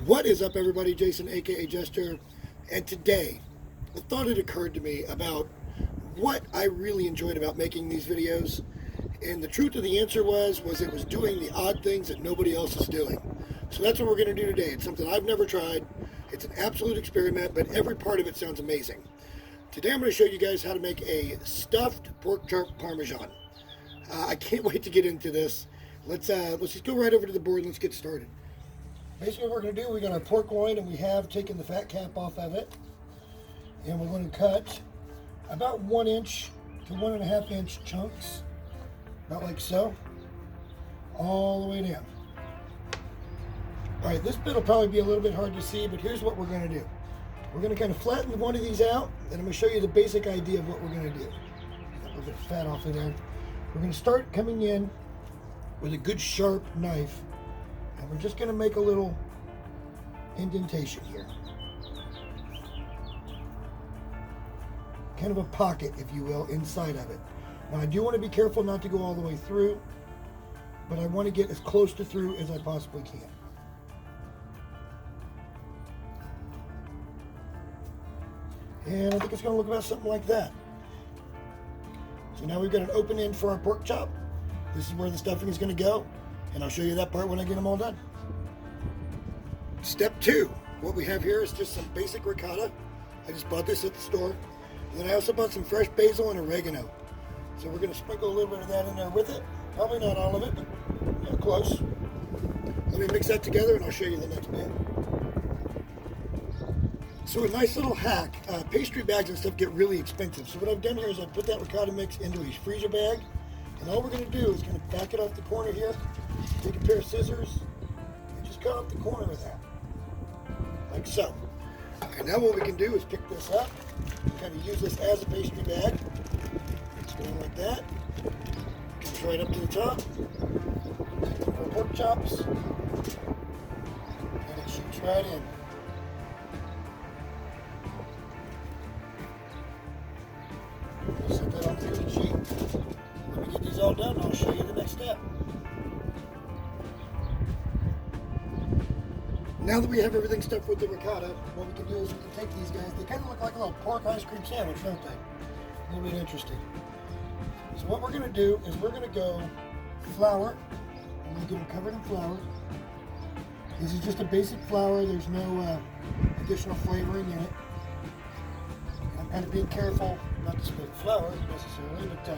What is up, everybody? Jason, aka Jester, and today a thought had occurred to me about what I really enjoyed about making these videos, and the truth of the answer was it was doing the odd things that nobody else is doing. So that's what we're going to do today. It's something I've never tried. It's an absolute experiment, but every part of it sounds amazing. Today I'm going to show you guys how to make a stuffed pork chop parmesan. I can't wait to get into this. Let's just go right over to the board and let's get started. Basically what we're going to do, we got our pork loin and we have taken the fat cap off of it. And we're going to cut about 1 inch to 1.5 inch chunks, about like so, all the way down. All right, this bit will probably be a little bit hard to see, but here's what we're going to do. We're going to kind of flatten one of these out, and I'm going to show you the basic idea of what we're going to do. Get a little bit of fat off of there. We're going to start coming in with a good sharp knife, and we're just going to make a little indentation here. Kind of a pocket, if you will, inside of it. Now I do want to be careful not to go all the way through, but I want to get as close to through as I possibly can. And I think it's going to look about something like that. So now we've got an open end for our pork chop. This is where the stuffing is going to go, and I'll show you that part when I get them all done. Step 2. What we have here is just some basic ricotta. I just bought this at the store. And then I also bought some fresh basil and oregano. So we're going to sprinkle a little bit of that in there with it. Probably not all of it, but close. Let me mix that together and I'll show you the next bit. So a nice little hack, pastry bags and stuff get really expensive. So what I've done here is I've put that ricotta mix into a freezer bag. And all we're going to do is kind of back it off the corner here, take a pair of scissors, and just cut off the corner of that, like so. And now what we can do is pick this up, kind of use this as a pastry bag. It's going like that. Comes right up to the top. Take some more pork chops, and it shoots right in. We'll set that on the cookie sheet. When we get these all done, I'll show you the next step. Now that we have everything stuffed with the ricotta, what we can do is we can take these guys. They kind of look like a little pork ice cream sandwich, don't they? A little bit interesting. So what we're going to do is we're going to go flour. I'm going to get them covered in flour. This is just a basic flour. There's no additional flavoring in it. I'm kind of being careful not to spill flour necessarily, but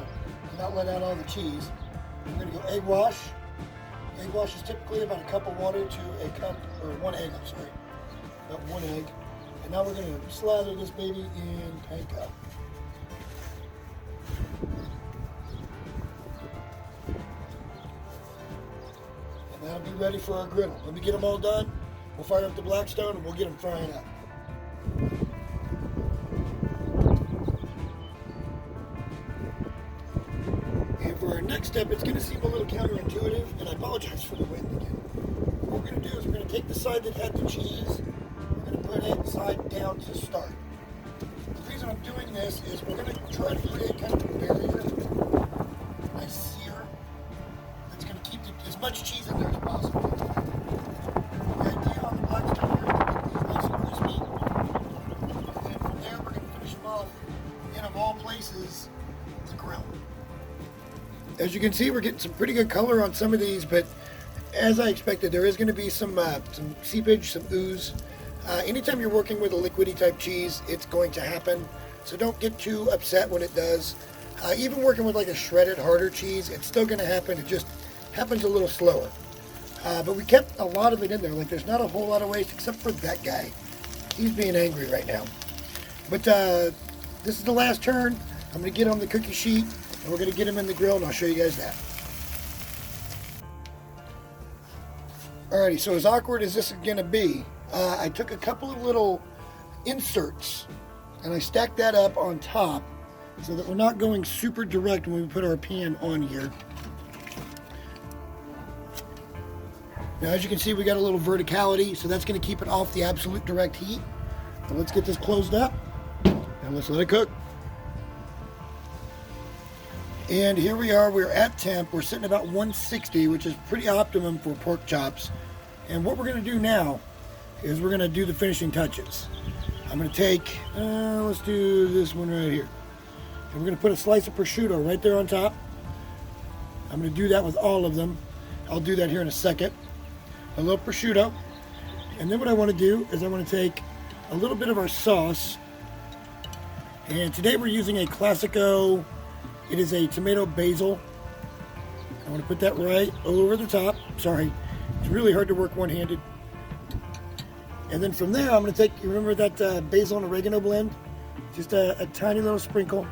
not let out all the cheese. We're going to go egg wash. Egg wash is typically about a cup of water to a cup, or 1 egg, I'm sorry. About 1 egg. And now we're going to slather this baby in panko. And that'll be ready for our griddle. When we get them all done, we'll fire up the Blackstone and we'll get them frying up. For our next step, it's going to seem a little counterintuitive, and I apologize for the wind again. What we're going to do is we're going to take the side that had the cheese, we're going to put it side down to start. The reason I'm doing this is we're going to try to create kind of a barrier, a nice sear, that's going to keep as much cheese in there as possible. The idea on the Blackstone here is to make these nice and crispy, and then from there we're going to finish them off in, of all places, the grill. As you can see, we're getting some pretty good color on some of these, but as I expected, there is going to be some seepage, some ooze. Anytime you're working with a liquidy type cheese, it's going to happen. So don't get too upset when it does. Even working with like a shredded, harder cheese, it's still going to happen. It just happens a little slower. But we kept a lot of it in there. Like there's not a whole lot of waste except for that guy. He's being angry right now. But this is the last turn. I'm going to get on the cookie sheet. And we're going to get them in the grill, and I'll show you guys that. Alrighty, so as awkward as this is going to be, I took a couple of little inserts, and I stacked that up on top so that we're not going super direct when we put our pan on here. Now, as you can see, we got a little verticality, so that's going to keep it off the absolute direct heat. So let's get this closed up, and let's let it cook. And here we are, we're at temp. We're sitting about 160, which is pretty optimum for pork chops. And what we're going to do now is we're going to do the finishing touches. I'm going to take, let's do this one right here. And we're going to put a slice of prosciutto right there on top. I'm going to do that with all of them. I'll do that here in a second. A little prosciutto. And then what I want to do is I want to take a little bit of our sauce. And today we're using a Classico. It is a tomato basil. I want to put that right over the top. Sorry, it's really hard to work one-handed. And then from there, I'm going to take, you remember that basil and oregano blend? Just a tiny little sprinkle.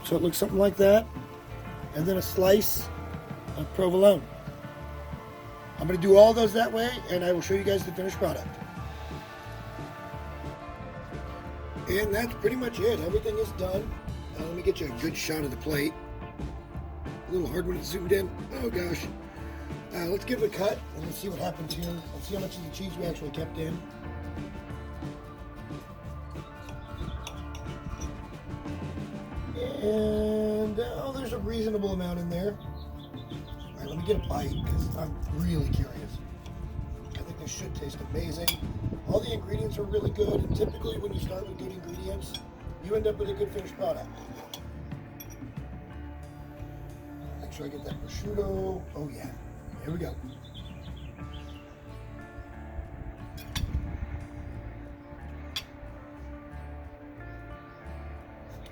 So it looks something like that. And then a slice of provolone. I'm going to do all those that way, and I will show you guys the finished product. And that's pretty much it. Everything is done. Let me get you a good shot of the plate. A little hard when it's zoomed in. Oh gosh. Let's give it a cut and let's see what happens here. Let's see how much of the cheese we actually kept in. And oh, there's a reasonable amount in there. All right, let me get a bite because I'm really curious. I think this should taste amazing. All the ingredients are really good, and typically when you start with good ingredients, you end up with a good finished product. Make sure I get that prosciutto. Oh yeah, here we go.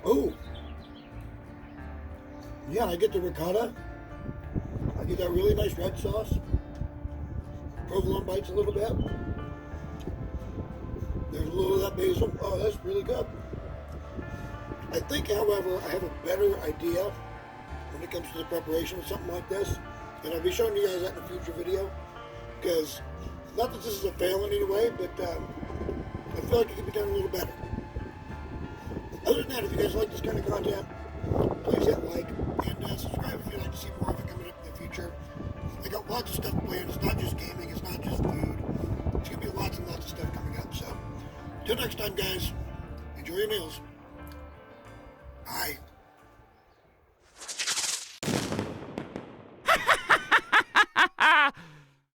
Oh, yeah, I get the ricotta. I get that really nice red sauce. Provolone bites a little bit. There's a little of that basil. Oh, that's really good. I think, however, I have a better idea when it comes to the preparation of something like this. And I'll be showing you guys that in a future video. Because, not that this is a fail in any way, but I feel like it could be done a little better. Other than that, if you guys like this kind of content, please hit like and subscribe if you'd like to see more of it coming up in the future. I got lots of stuff planned. It's not just gaming. It's not just food. It's going to be lots and lots of stuff coming up. So, until next time, guys, enjoy your meals. Bye.